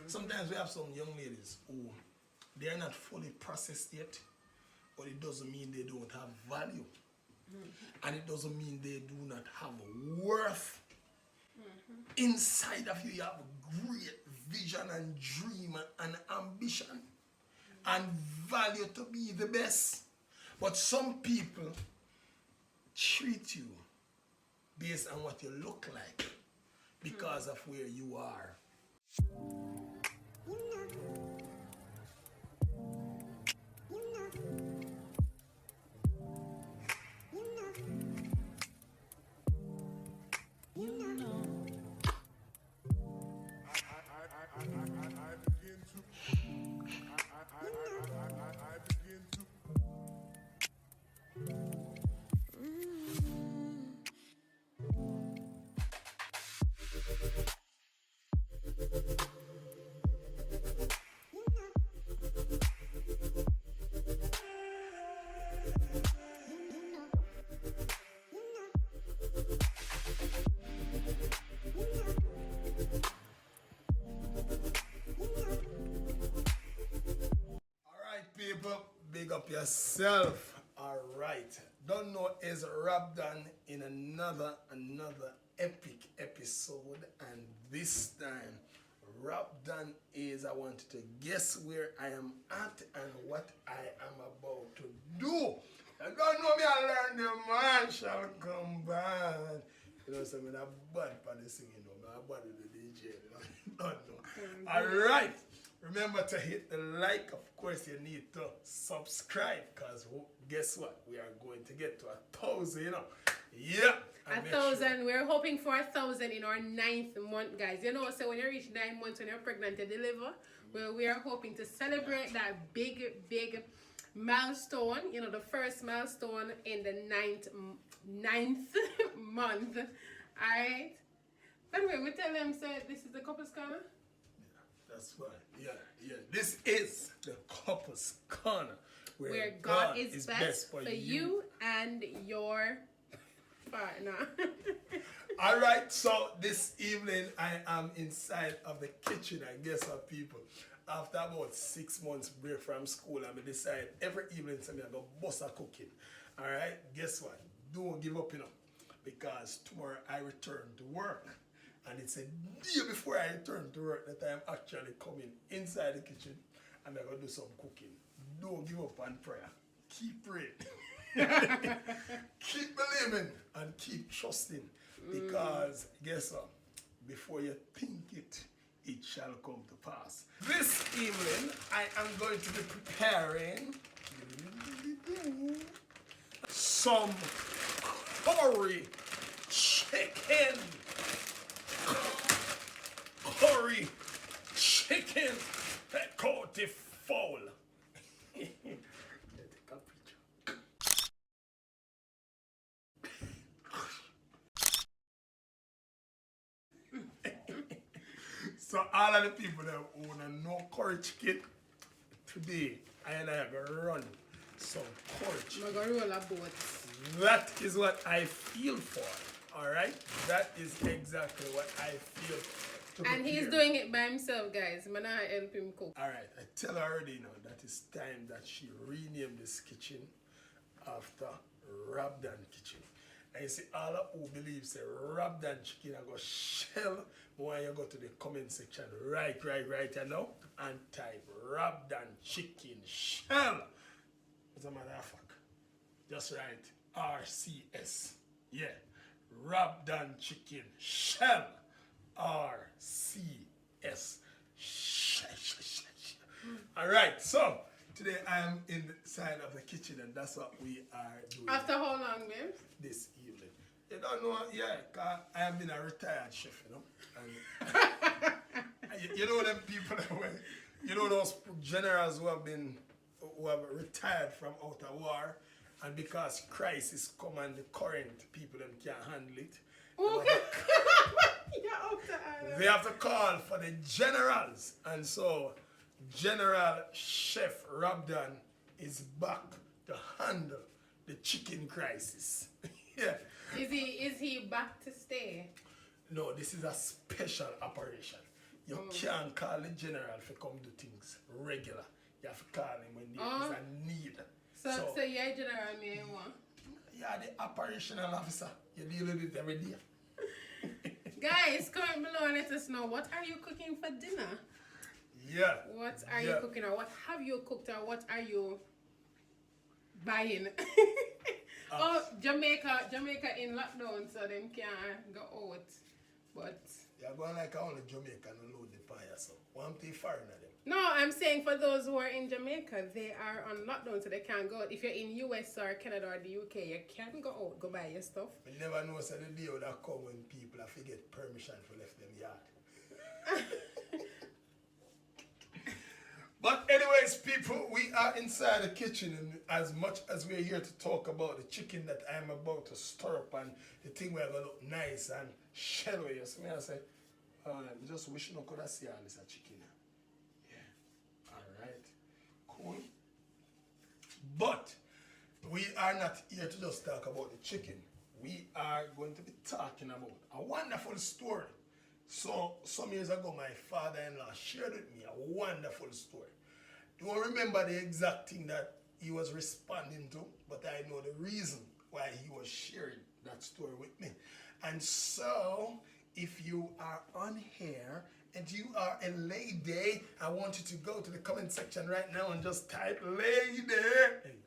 Sometimes we have some young ladies who they're not fully processed yet, but it doesn't mean they don't have value. And it doesn't mean they do not have worth. Inside of you, you have great vision and dream and ambition and value to be the best. But some people treat you based on what you look like because of where you are. People, big up yourself. All right, don't know is Robdon in another epic episode, and this time Robdon is, I want you to guess where I am at and what I am about to do. I don't know me, I learned the man shall come back. You know, so I'm bad for the singing, I'm bad with the DJ. Don't know. All right. Remember to hit the like. Of course, you need to subscribe, because guess what? We are going to get to 1,000, you know. Yeah. 1,000. Sure. We're hoping for 1,000 in our 9th month, guys. You know, so when you reach 9 months, when you're pregnant to deliver, well, we are hoping to celebrate that big milestone. You know, the first milestone in the ninth month. All right. Anyway, we tell them, say, this is the couples corner. That's right. Yeah. This is the couples corner, where God is best for you and your partner. All right. So this evening I am inside of the kitchen. And guess what, people? After about 6 months break from school, I decide every evening I'm gonna go bust a cooking. All right. Guess what? Don't give up, you know, because tomorrow I return to work. And it's a day before I return to work that I'm actually coming inside the kitchen and I'm going to do some cooking. Don't give up on prayer. Keep praying. Keep believing and keep trusting. Because guess what? Before you think it, it shall come to pass. This evening, I am going to be preparing some curry chicken. Curry chicken Côte fowl. So all of the people that own a no curry chicken, today I am going to run some curry chicken. That is what I feel for. All right, that is exactly what I feel. And he's doing it by himself, guys. I'm not help him cook. All right, I tell her already now that it's time that she renamed this kitchen after Robdon Kitchen. And you see, all who believes say Robdon Chicken, I go shell. When you go to the comment section, right, you know, and type Robdon Chicken shell. As a matter of fact, just write RCS. Yeah. Robdon Chicken Shell RCS. All right, so today I am inside of the kitchen and that's what we are doing. After how long, babes? This evening. You don't know, yeah, cause I have been a retired chef, you know. And you know them people that were, you know those generals who have retired from out of war. And because crisis come and the current people them can't handle it, they have to call for the generals. And so General Chef Robdon is back to handle the chicken crisis. Yeah. Is he back to stay? No, this is a special operation. You can't call the general to come do things regular. You have to call him when there is a need. So you're a general, me and one. You are the operational officer. You deal with it every day. Guys, comment below and let us know, what are you cooking for dinner? Yeah. What are you cooking, or what have you cooked, or what are you buying? Jamaica in lockdown, so them can't go out. But you're going like only Jamaica and load the fire, so one thing foreigner them. no, I'm saying for those who are in Jamaica, they are on lockdown, so they can't go out. If you're in US or Canada or the UK, you can't go out, go buy your stuff. We never know so the day that come when people have to get permission for left them yard. But anyways, people, we are inside the kitchen, and as much as we're here to talk about the chicken that I'm about to stir up and the thing we're gonna look nice and shelly, you see me I say, I'm just wishing I could have seen all this chicken. Yeah. Alright. Cool. But we are not here to just talk about the chicken. We are going to be talking about a wonderful story. So, some years ago, my father-in-law shared with me a wonderful story. Don't remember the exact thing that he was responding to, but I know the reason why he was sharing that story with me. And so, if you are on here and you are a lady, I want you to go to the comment section right now and just type lady. Hey,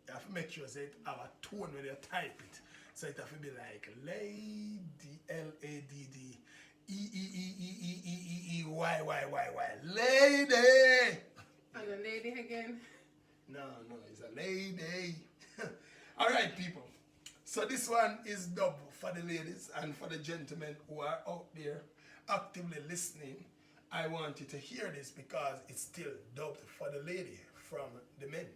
you have to make sure so it have a tone when you type it. So it have to be like lady, L-A-D-D. E-E-E-E-E-E-E-Y-Y-Y-Y. Lady! And a lady again? No, it's a lady. Alright, people. So this one is dubbed for the ladies and for the gentlemen who are out there actively listening. I want you to hear this because it's still dubbed for the lady from the men.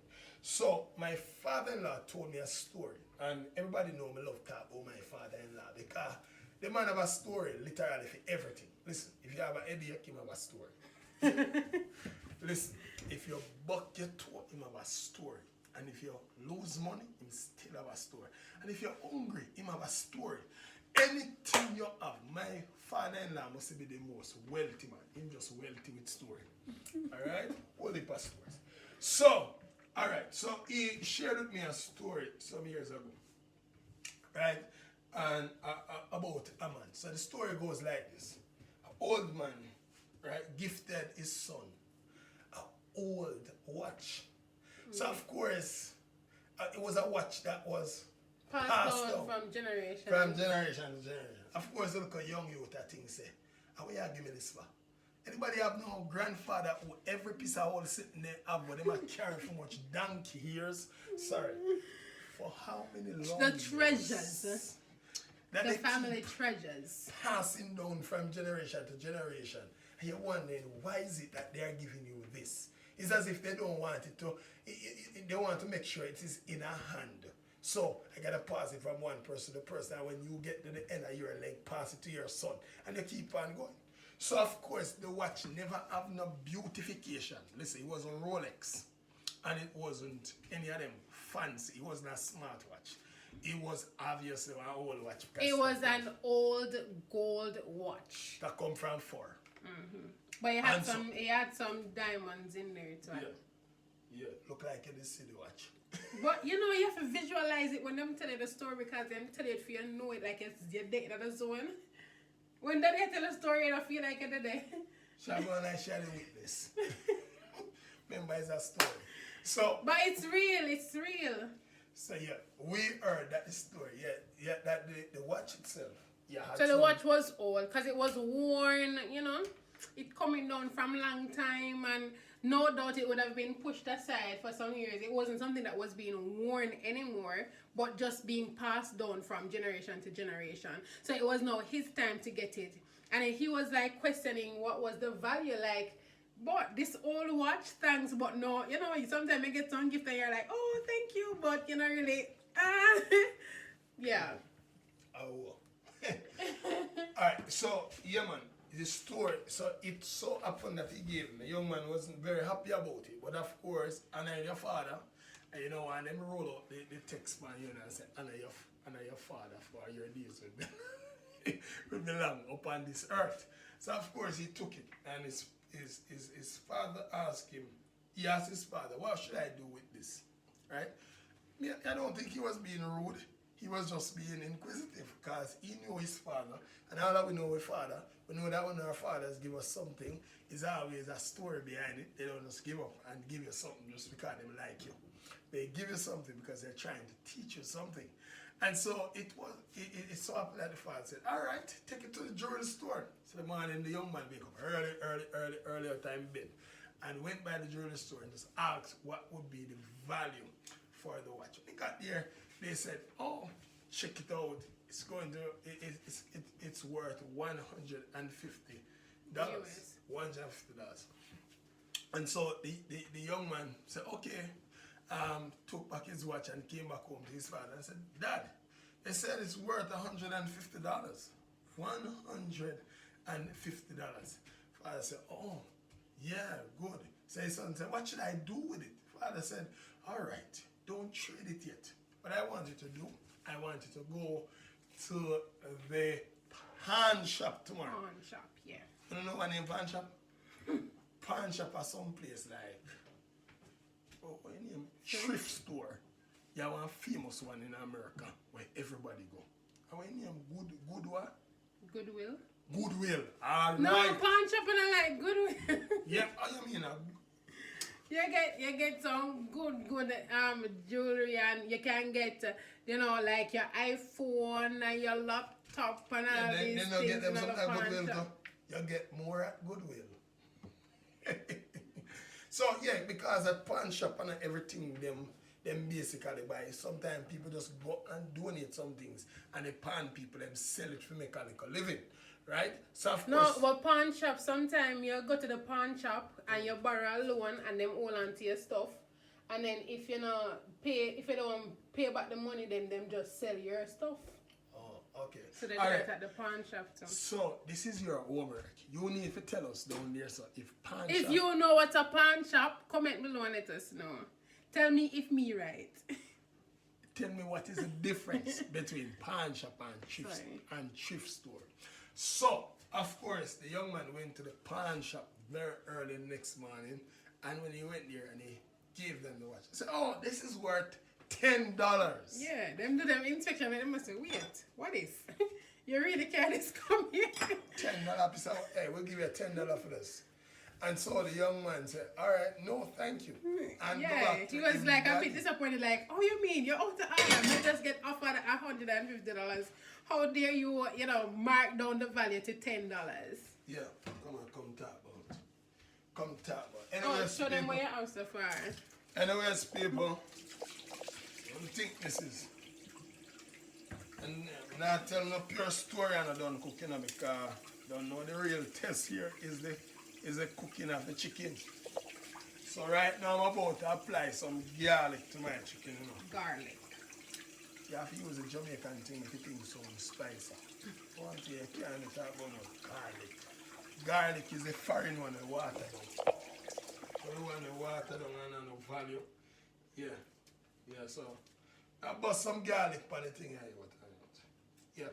So my father-in-law told me a story. And everybody know me love talk about my father-in-law because the man have a story, literally, for everything. Listen, if you have a headache, him have a story. Listen, if you buck your toe, him have a story. And if you lose money, him still have a story. And if you're hungry, him have a story. Anything you have, my father-in-law must be the most wealthy man. Him just wealthy with story. Alright? All the stories. So, alright, so he shared with me a story some years ago. Right? And about a man. So the story goes like this. An old man, right, gifted his son an old watch. So of course, it was a watch that was passed down from generation. From generation to generation. Of course, look at young youth that thing say, how will you give me this for? Anybody have no grandfather who every piece of old sitting there have, but them are carrying for much donkey years? Sorry. For how many long The treasures. Years? That the family treasures. Passing down from generation to generation. And you're wondering, why is it that they are giving you this? It's as if they don't want it to, they want to make sure it is in a hand. So, I gotta pass it from one person to person, and when you get to the end of your leg, pass it to your son. And you keep on going. So, of course, the watch never have no beautification. Listen, it wasn't Rolex. And it wasn't any of them fancy. It wasn't a smartwatch. It was obviously an old watch. It was an old gold watch. That come from far. Mm-hmm. But it had some diamonds in there too. Yeah. Look like you didn't see the watch. But you know, you have to visualize it when them tell you the story, because them tell you if you know it like it's your day in the zone. When they tell a story, you don't feel like you're there. Shall go and I share the witness. Remember, it's a story. So, but it's real. So yeah, we heard that the story. Yeah, that the watch itself. Yeah. So the watch was old because it was worn. You know, it coming down from long time, and no doubt it would have been pushed aside for some years. It wasn't something that was being worn anymore, but just being passed down from generation to generation. So it was now his time to get it, and he was like questioning what was the value, like. But this old watch, thanks, but no, you know, sometimes you get some gift and you're like, oh, thank you, but you know, really, yeah. Oh. Alright, so, yeah, man, the story, so it so happened that he gave me. The young man wasn't very happy about it, but of course, honor your father, and you know, and then roll out the text man, you know, and say, honor your father for your days with me long upon this earth. So of course he took it, and his father asked him. He asked his father, "What should I do with this?" Right? Yeah, I don't think he was being rude. He was just being inquisitive because he knew his father. And all that we know with father, we know that when our fathers give us something, there's always a story behind it. They don't just give up and give you something just because they like you. They give you something because they're trying to teach you something. And so it so happened that the father said, "All right, take it to the jewelry store." So the morning, the young man wake up earlier time bed, and went by the jewelry store and just asked what would be the value for the watch. When he got there, they said, "Oh, check it out. It's going to it's worth $150. $150." And so the young man said, "Okay." Took back his watch and came back home to his father and said, "Dad, they said it's worth $150. $150. Father said, "Oh, yeah, good." So his son said, "What should I do with it?" Father said, "All right, don't trade it yet. What I want you to do, I want you to go to the pawn shop tomorrow." Pawn shop, yeah. You don't know what name pawn shop? Pawn shop or someplace like, what name? Thrift store. You have one famous one in America where everybody go. What name? Good what? Goodwill. Goodwill. All No, right. pawn shop and I like Goodwill. Yeah, how you mean? You get some good jewelry, and you can get like your iPhone and your laptop and all these Then things. you get them in some the at pawn Goodwill shop. too. You get more at Goodwill. So yeah, because at pawn shop and everything them basically buy. Sometimes people just go and donate some things, and the pawn people them sell it to make a little living, right? So of No, course, but pawn shop, sometimes you go to the pawn shop and you borrow a loan and them hold on to your stuff. And then if you don't pay back the money, then them just sell your stuff. oh, okay. So they do All that right. at the pawn shop too. So this is your homework. You need to tell us down there. So if pawn If shop, you know what's a pawn shop, comment below and let us know. Tell me if me right. tell me what is the difference between pawn shop and Sorry. thrift store. So of course the young man went to the pawn shop very early the next morning, and when he went there and he gave them the watch, he said, "Oh, this is worth $10." Yeah, them do them inspection and they must say, "Wait, what is? You really can't just come here?" $10 piece of, "Hey, we'll give you $10 for this." And so the young man said, "All right, no, thank you." And go Yeah, back to he was him like a daddy. bit disappointed, like, "Oh, you mean you're out of order? You just get offered $150. How dare you, mark down the value to $10?" Yeah, come talk about it. Come talk about it. Oh, Anyways, show them people, where your house so far. anyways, people, what do you think this is? And I'm not telling a pure story and I don't cook, because I don't know the real test here is the cooking of the chicken. So right now I'm about to apply some garlic to my chicken, Garlic. You have to use a Jamaican thing to think so spicy. One thing you can't talk about no garlic. Garlic is a foreign one, the water down. So the one the water down and no value. Yeah. Yeah, so I bust some garlic for the thing I what I want. Yeah.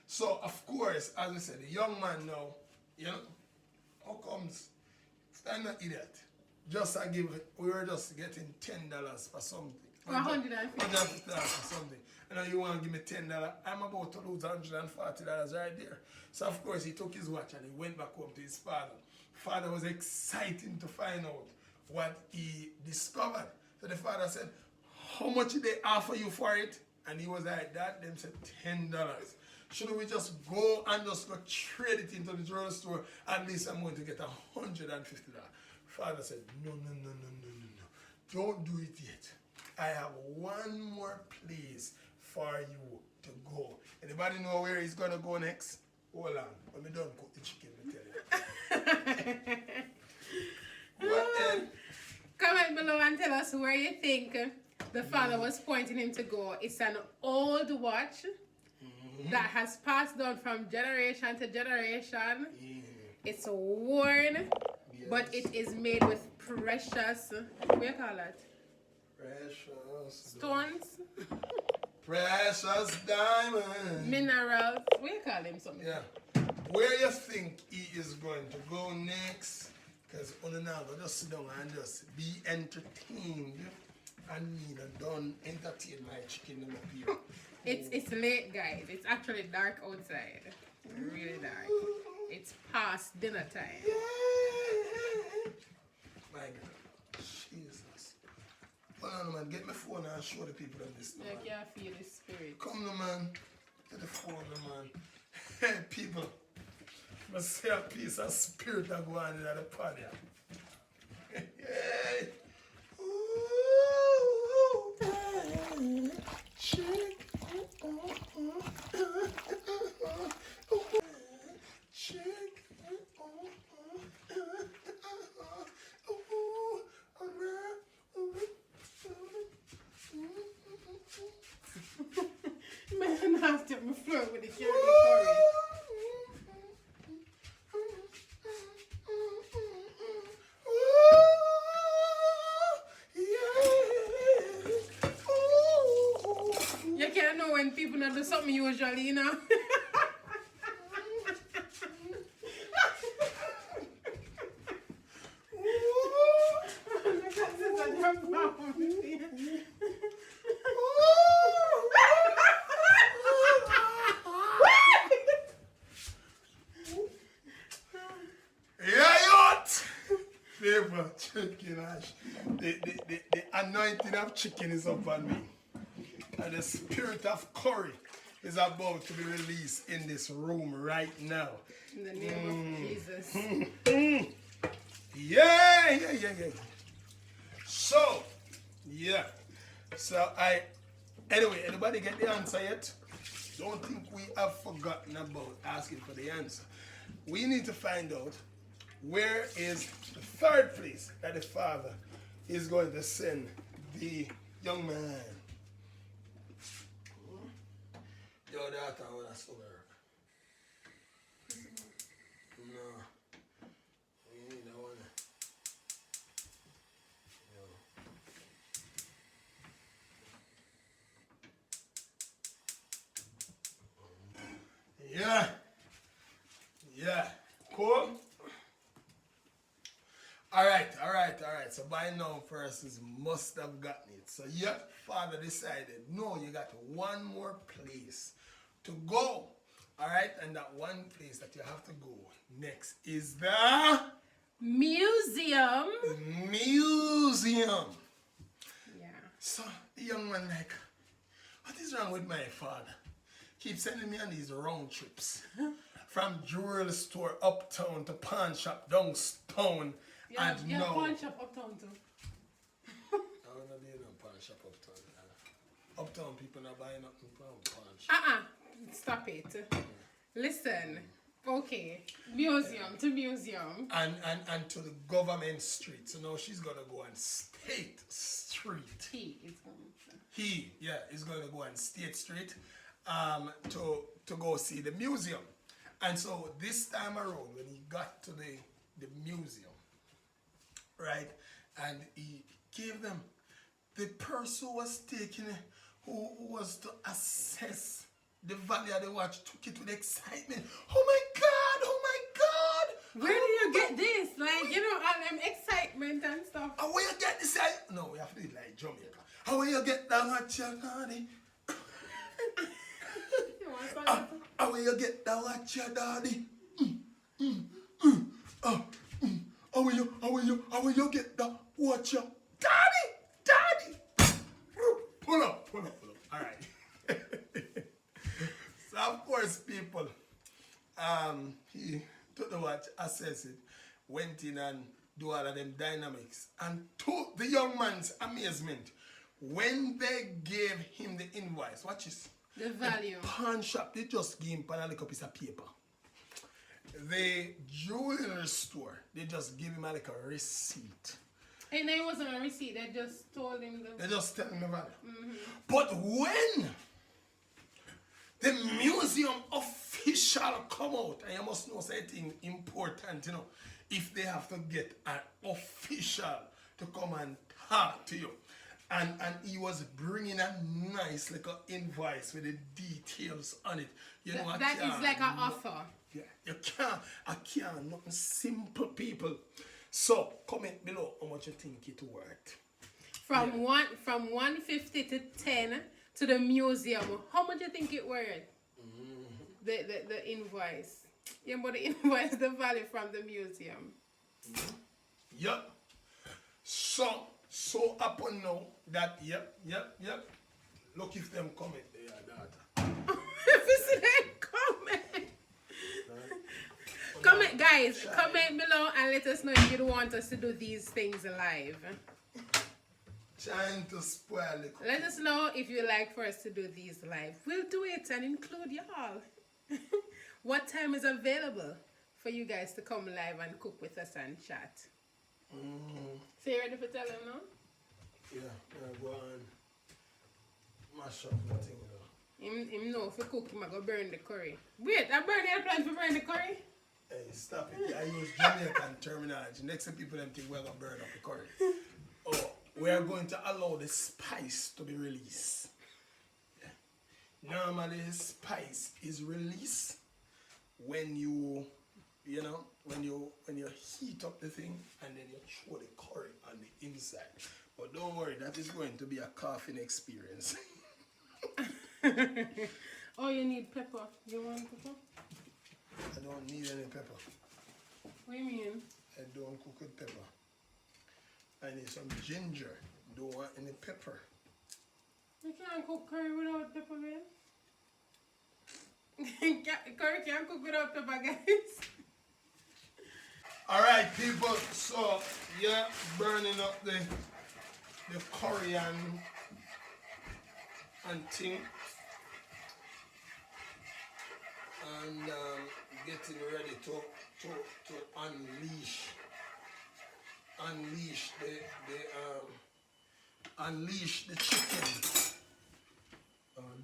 So of course, as I said, the young man now, how comes I'm not idiot. We were just getting $10 for something. $150 for something. And now you want to give me $10? I'm about to lose $140 right there. So of course he took his watch and he went back home to his father. Father was excited to find out what he discovered. So the father said, "How much did they offer you for it?" And he was like, "That them said $10. Shouldn't we just go and just go trade it into the jewelry store? At least I'm going to get $150. Father said, no. Don't do it yet. I have one more place for you to go. Anybody know where he's going to go next? Hold on. When we don't cook the chicken, I tell you. What then? Comment below and tell us where you think the father was pointing him to go. It's an old watch that has passed down from generation to generation. It's worn, but it is made with precious, what do you call it? Precious Stones, precious diamond. minerals, what do you call them? Something. Yeah. where you think he is going to go next? Because on now go just sit down and just be entertained. And me done entertain my chicken up here. It's late, guys. It's actually dark outside. Really dark. It's past dinner time. My God. Jesus. Hold on, man. Get my phone and show the people of this. I can't feel the spirit. Come on, man. Get the phone, man. Hey, people. I see a piece of spirit that go on in the party. Hey. Ooh. Check. Check. Man, I have to my floor with the curry. You can't know when people not do something usually, you know. People, chicken ash. The anointing of chicken is upon me. And the spirit of curry is about to be released in this room right now. In the name of Jesus. Yeah. So, anyway, anybody get the answer yet? Don't think we have forgotten about asking for the answer. We need to find out where is the third place that the father is going to send the young man. Your daughter will have work. No. We need that one. Yeah. Cool. All right. So by now, persons must have gotten it. So your father decided, no, you got one more place to go. All right, and that one place that you have to go next is the museum. Yeah. So the young man like, what is wrong with my father? Keep sending me on these round trips. From jewelry store uptown to pawn shop downtown. Yeah, pawn shop uptown too. I want to be in a pawn shop uptown. Uptown people not buying nothing from pawn shop. Stop it. Listen. Okay. Museum to museum. And to the government street. So now she's gonna go on State Street. He is going to go on State Street to go see the museum. And so this time around, when he got to the museum, right, and he gave them the person who was taking it, who was to assess the value of the watch, took it with excitement. Oh my God! Where do you get this? Like, all them excitement and stuff. How will you get this? No, we have to do it like Jamaica. How will you get that watch, daddy? How will you get that watch, daddy? How will you get that watch, daddy? Pull up. All right. So of course, people, he took the watch, assessed it, went in and do all of them dynamics, and to the young man's amazement, when they gave him the invoice, watch this. The value. The pawn shop, they just gave him a little piece of paper. The jewelry store, they just give him a receipt. And it wasn't a receipt, they just told him They just tell him the value. Mm-hmm. But when the museum official come out, and you must know something important, if they have to get an official to come and talk to you. And he was bringing a nice little invoice with the details on it. That is like an offer. Yeah, I can't, nothing simple, people. So, comment below how much you think it worth. From 150 to 10 to the museum. How much do you think it worth? The invoice. Yeah, but the invoice, the value from the museum. Yep. So upon now that yep. Look if them comment there, data. If you see that comment. Comment, guys, comment below and let us know if you want us to do these things live. Trying to spoil it. Let us know if you like for us to do these live. We'll do it and include y'all. What time is available for you guys to come live and cook with us and chat? So you ready for tell them now? Yeah, go on. Mash up the thing though. Him know if you cook, him I go burn the curry. Wait, I burn the plan for burn the curry? Hey, stop it. I use Jamaican terminology. Next thing people them think we're gonna burn up the curry. Oh, we are going to allow the spice to be released. Yeah. Normally, the spice is released when you heat up the thing and then you throw the curry on the inside. But don't worry, that is going to be a coughing experience. Oh, you need pepper. You want pepper? I don't need any pepper. What do you mean? I don't cook with pepper. I need some ginger. Don't want any pepper. You can't cook curry without pepper, man. Curry can't cook without pepper, guys. Alright, people, so yeah, burning up the curry and thing. And getting ready to unleash the chicken.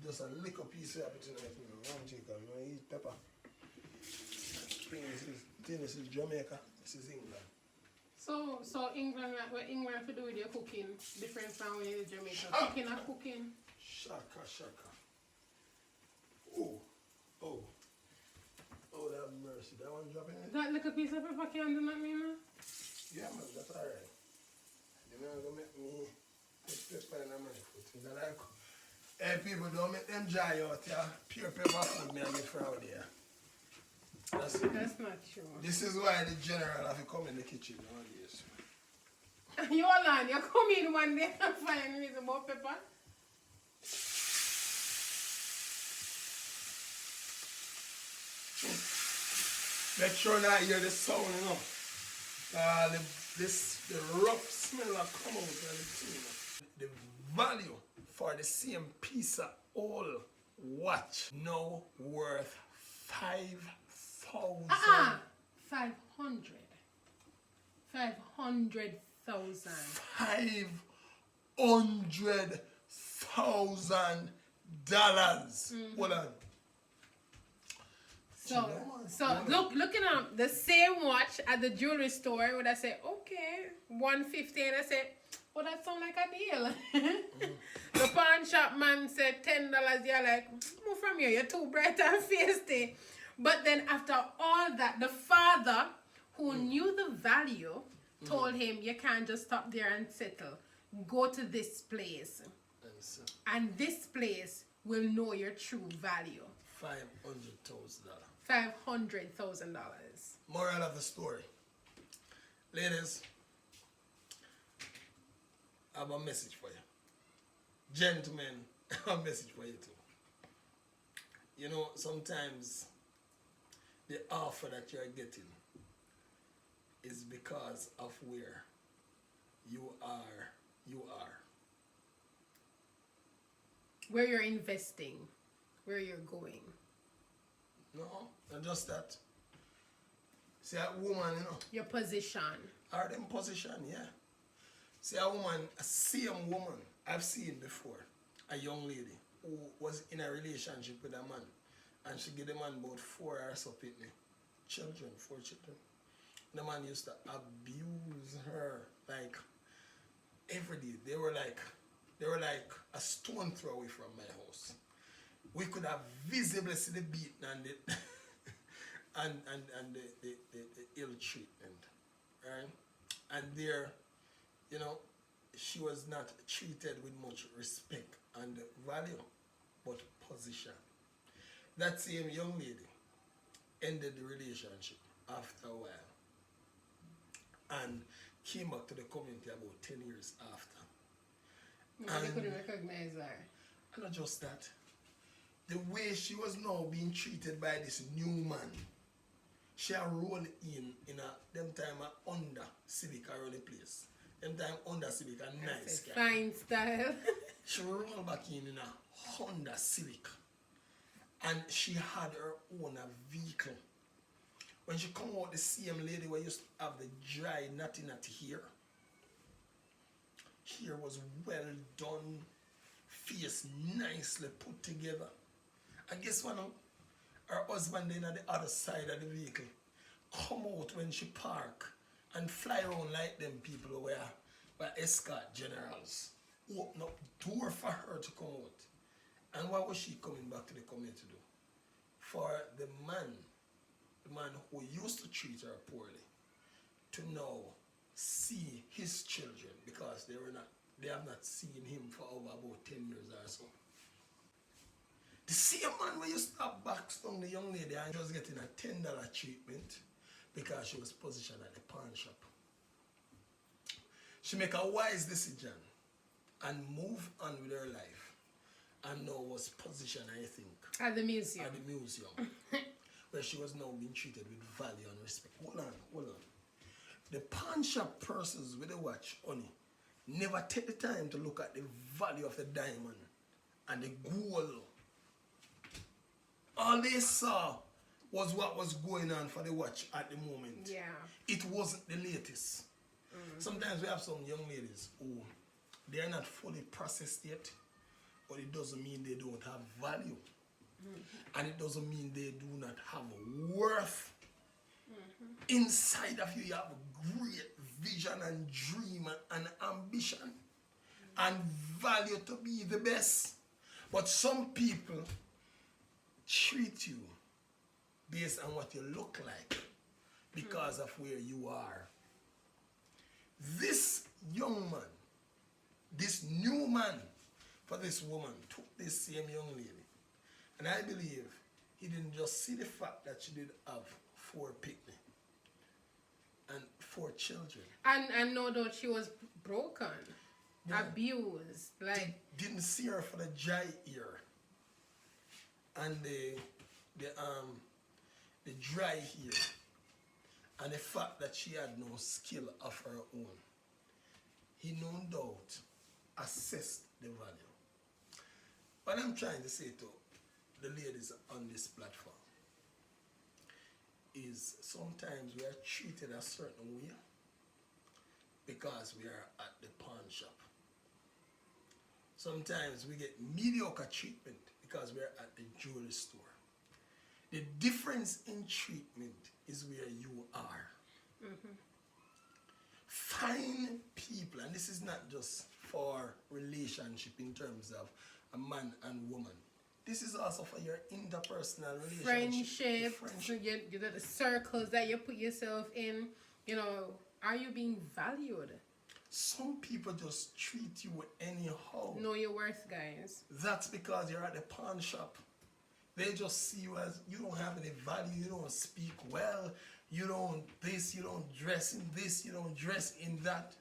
Just a little piece of it one chicken. I eat pepper. This is Jamaica. This is England. So England, what England have to do with your cooking different from when you're in Jamaica? Cooking or cooking? Shaka. Oh, that mercy. That one dropping in? That little piece of pepper can do not mean that? Yeah, man, that's alright. You're not gonna make me put pepper in my foot. Hey, people, don't make them dry out, yeah? Pure pepper food, me and the crowd here. That's not true. This is why the general have to come in the kitchen nowadays. You all on, you come in one day and find me some more pepper. Make sure not hear the sound, you know. The rough smell that come out of the thing. The value for the same piece of oil watch now worth 5,000. 500. 500,000. $500,000. Hold on. So looking at the same watch at the jewelry store, would I say, okay, 150, and I say, oh, that sounds like a deal. The pawn shop man said $10. You're like, move from here, you're too bright and feisty. But then after all that, the father who knew the value told him, you can't just stop there and settle. Go to this place. And this place will know your true value. $500,000. $500,000. Moral of the story. Ladies, I have a message for you. Gentlemen, I have a message for you too. You know, sometimes the offer that you're getting is because of where you are. Where you're investing, where you're going. No, not just that. See a woman, you know. Your position. Or them position, yeah. See a woman, a same woman I've seen before. A young lady who was in a relationship with a man. And she gave the man about 4 or so children, 4 children. The man used to abuse her like every day. They were like a stone throw away from my house. We could have visibly seen the beating and and the ill treatment, right? And there, you know, she was not treated with much respect and value, but position. That same young lady ended the relationship after a while and came back to the community about 10 years after. Maybe they couldn't recognize her. And not just that, the way she was now being treated by this new man, she a roll in a them time a under civic around the place. Them time under civic a nice guy. Fine style. She roll back in a Honda Civic. And she had her own vehicle. When she come out, the same lady who used to have the dry natty hair. Hair was well done, face nicely put together. And guess what now? Her husband then at the other side of the vehicle come out when she park and fly around like them people who were escort generals. Open up door for her to come out. And what was she coming back to the community to do? For the man who used to treat her poorly, to now see his children, because they have not seen him for over about 10 years or so. The same man who used to have backstung the young lady and just getting a $10 treatment because she was positioned at the pawn shop. She make a wise decision and move on with her life, and now was positioned, I think, At the museum. at the museum, where she was now being treated with value and respect. Hold on. The pawn shop persons with the watch, honey, never take the time to look at the value of the diamond and the gold. All they saw was what was going on for the watch at the moment. Yeah. It wasn't the latest. Sometimes we have some young ladies who they are not fully processed yet, but it doesn't mean they don't have value. And it doesn't mean they do not have worth. Inside of you, you have a great vision and dream and ambition and value to be the best. But some people treat you based on what you look like because of where you are. This young man, this new man for this woman took this same young lady. And I believe he didn't just see the fact that she did have 4 picnic and 4 children. And no doubt she was broken, abused. Like Didn't see her for the dry ear and the dry hair and the fact that she had no skill of her own. He no doubt assessed the value. What I'm trying to say to the ladies on this platform is sometimes we are treated a certain way because we are at the pawn shop. Sometimes we get mediocre treatment because we are at the jewelry store. The difference in treatment is where you are. Find people, and this is not just for relationship in terms of a man and woman. This is also for your interpersonal relationship. friendship. The circles that you put yourself in, are you being valued? Some people just treat you anyhow. Know your worth, guys. That's because you're at the pawn shop. They just see you as you don't have any value, you don't speak well, you don't this, you don't dress in this, you don't dress in that.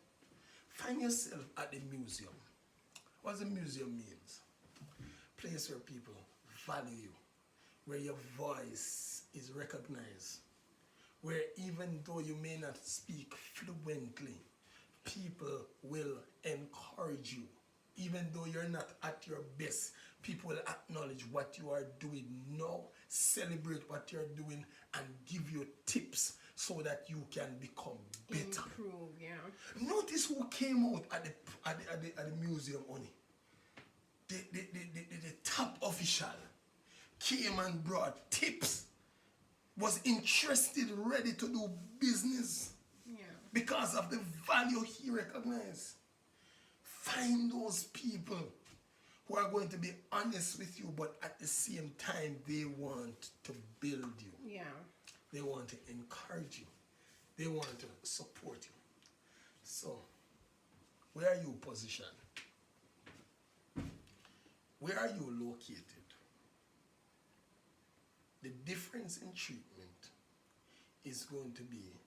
Find yourself at the museum. What does the museum means? Place where people value you, where your voice is recognized, where even though you may not speak fluently, people will encourage you. Even though you're not at your best, people will acknowledge what you are doing now, celebrate what you're doing, and give you tips so that you can become better. Improve, yeah. Notice who came out at the museum, honey. The top official came and brought tips, was interested, ready to do business because of the value he recognized. Find those people who are going to be honest with you, but at the same time, they want to build you. Yeah. They want to encourage you. They want to support you. So, where are you positioned? Where are you located? The difference in treatment is going to be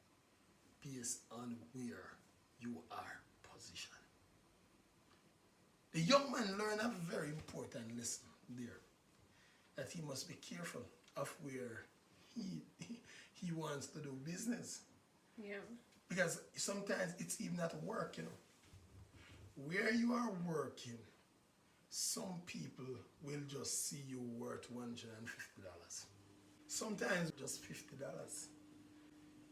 based on where you are positioned. The young man learned a very important lesson there, that he must be careful of where he wants to do business. Yeah. Because sometimes it's even at work, you know. Where you are working, some people will just see you worth $150. Sometimes just $50.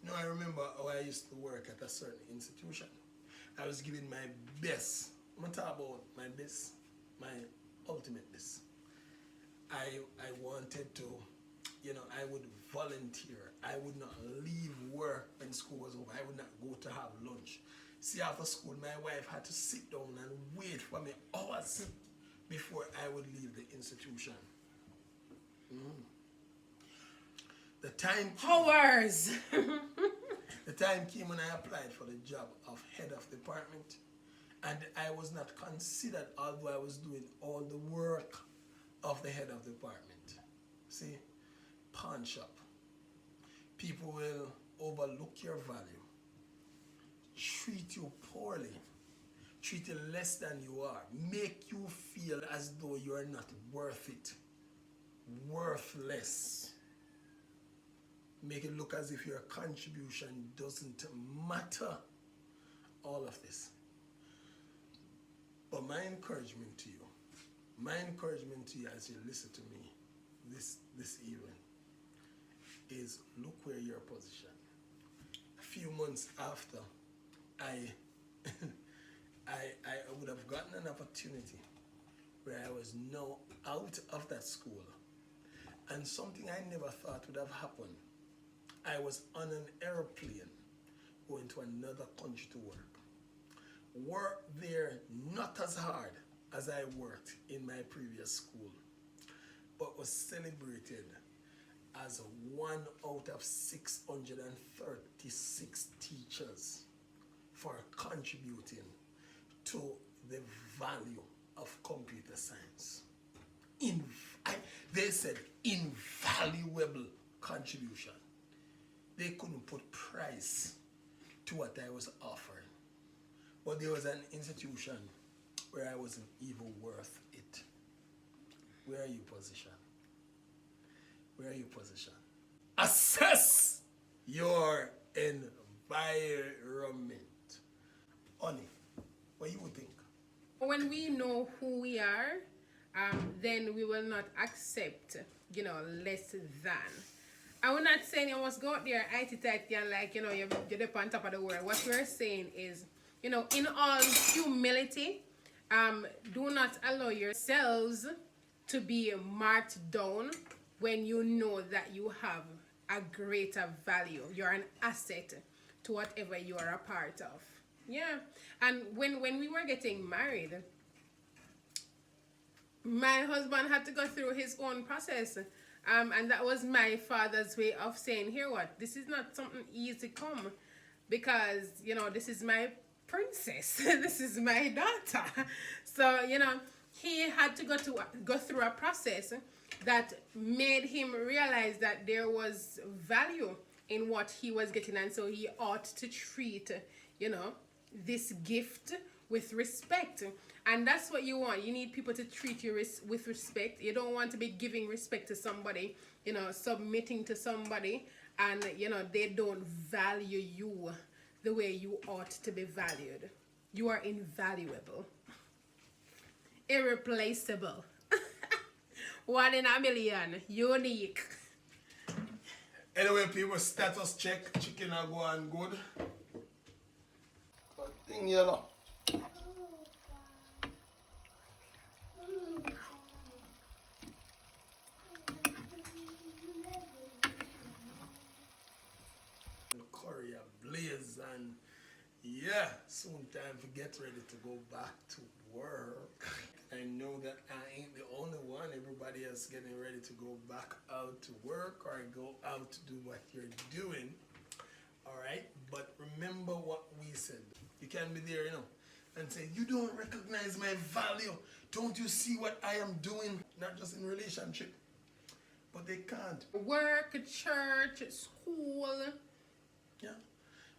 You know, I remember how I used to work at a certain institution. I was giving my best. I'm going to talk about my best, my ultimate best. I wanted to, you know, I would volunteer. I would not leave work when school was over. I would not go to have lunch. See, after school, my wife had to sit down and wait for me hours before I would leave the institution. The time came, Hours. the time came when I applied for the job of head of department, and I was not considered, although I was doing all the work of the head of department. See, pawn shop. People will overlook your value, treat you poorly, treat you less than you are, make you feel as though you are not worth it, worthless. Make it look as if your contribution doesn't matter. All of this. But my encouragement to you as you listen to me this evening is look where you're positioned. A few months after, I would have gotten an opportunity where I was now out of that school, and something I never thought would have happened. I was on an airplane going to another country to work. Worked there not as hard as I worked in my previous school, but was celebrated as 1 out of 636 teachers for contributing to the value of computer science. They said invaluable contribution. They couldn't put price to what I was offering. But there was an institution where I wasn't even worth it. Where are you positioned? Where are you positioned? Assess your environment. Honey, what you would think? When we know who we are, then we will not accept, less than. I will not saying you must go out there, IT and like, you're up on top of the world. What we're saying is, in all humility, do not allow yourselves to be marked down when you know that you have a greater value. You're an asset to whatever you are a part of. Yeah. And when we were getting married, my husband had to go through his own process. And that was my father's way of saying, here what, this is not something easy come, because, this is my princess. This is my daughter. So, he had to go through a process that made him realize that there was value in what he was getting. And so he ought to treat, this gift with respect. And that's what you want. You need people to treat you with respect. You don't want to be giving respect to somebody, submitting to somebody, and, they don't value you the way you ought to be valued. You are invaluable. Irreplaceable. 1 in a million. Unique. Anyway, people, status check. Chicken are going good. But thing yellow. Curry ablaze, and yeah, soon time to get ready to go back to work. I know that I ain't the only one. Everybody else getting ready to go back out to work or go out to do what you're doing. Alright? But remember what we said. You can't be there, and say, you don't recognize my value. Don't you see what I am doing? Not just in relationship. But they can't. Work, church, school. Yeah.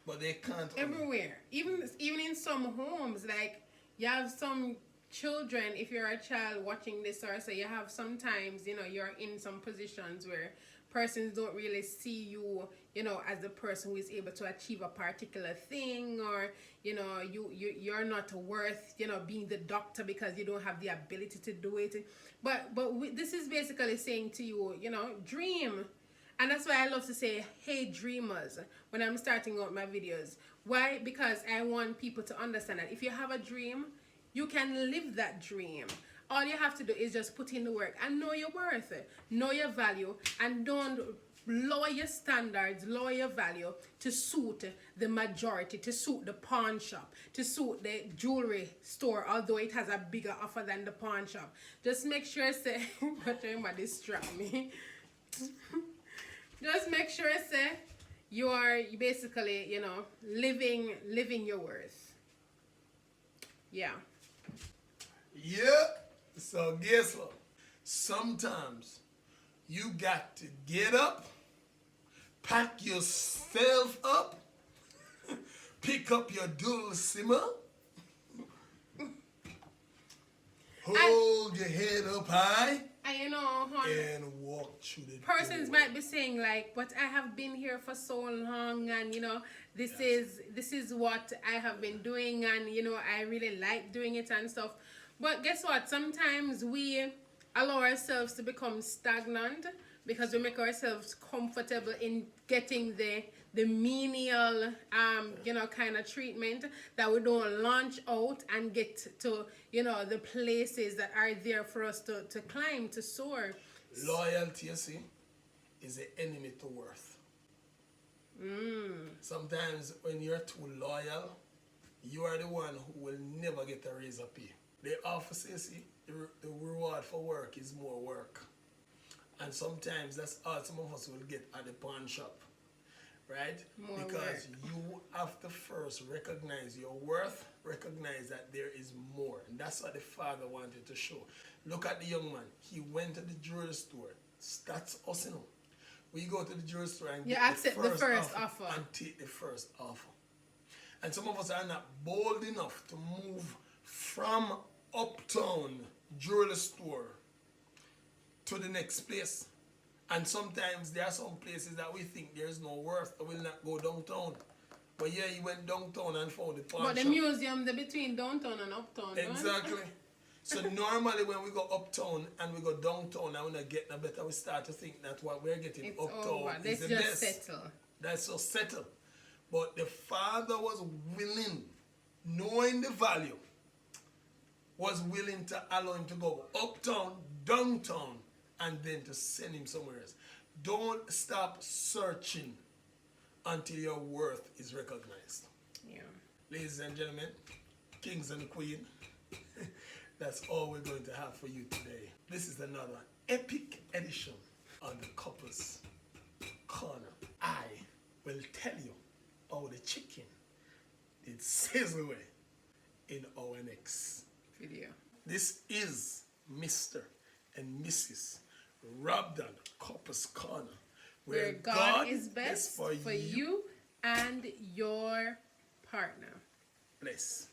But they can't. Everywhere. Even in some homes, like you have some children, if you're a child watching this, or so you have sometimes, you're in some positions where persons don't really see you, as the person who is able to achieve a particular thing, or you're not worth, being the doctor because you don't have the ability to do it. But this is basically saying to you, dream. And that's why I love to say, hey dreamers, when I'm starting out my videos. Why? Because I want people to understand that if you have a dream, you can live that dream. All you have to do is just put in the work and know your worth, know your value, and don't lower your standards, lower your value to suit the majority, to suit the pawn shop, to suit the jewelry store, although it has a bigger offer than the pawn shop. Just make sure, say, but remember, distract me. Just make sure, say, you are basically, living your worth. Yeah. Yeah. So guess what? Sometimes you got to get up, pack yourself up, pick up your dual simmer, hold your head up high, and walk through the persons door. might be saying like, but I have been here for so long, and this is what I have been doing, and I really like doing it and stuff. But guess what? Sometimes we allow ourselves to become stagnant because we make ourselves comfortable in getting the menial kind of treatment, that we don't launch out and get to the places that are there for us to climb, to soar. Loyalty, you see, is the enemy to worth. Sometimes when you're too loyal, you are the one who will never get a raise of pay. They often say, see, the reward for work is more work. And sometimes that's all some of us will get at the pawn shop. Right? More because work. You have to first recognize your worth, recognize that there is more. And that's what the father wanted to show. Look at the young man. He went to the jewelry store. That's us, We go to the jewelry store and get the first offer. And take the first offer. And some of us are not bold enough to move from uptown jewelry store to the next place. And sometimes there are some places that we think there is no worth, or will not go downtown. But yeah, he went downtown and found the pawn shop. But the museum, they're between downtown and uptown. Exactly. So normally when we go uptown and we go downtown and we're not getting better, we start to think that what we're getting It's uptown over. is the Let's best. just settle. That's so settled. But the father was willing, knowing the value, was willing to allow him to go uptown, downtown, and then to send him somewhere else. Don't stop searching until your worth is recognized. Yeah. Ladies and gentlemen, kings and queen, that's all we're going to have for you today. This is another epic edition on the Couples Corner. I will tell you how the chicken did sizzle away in our next Video. This is Mr. and Mrs. Robdon Couples Corner, Where God is best for you and your partner. Bless.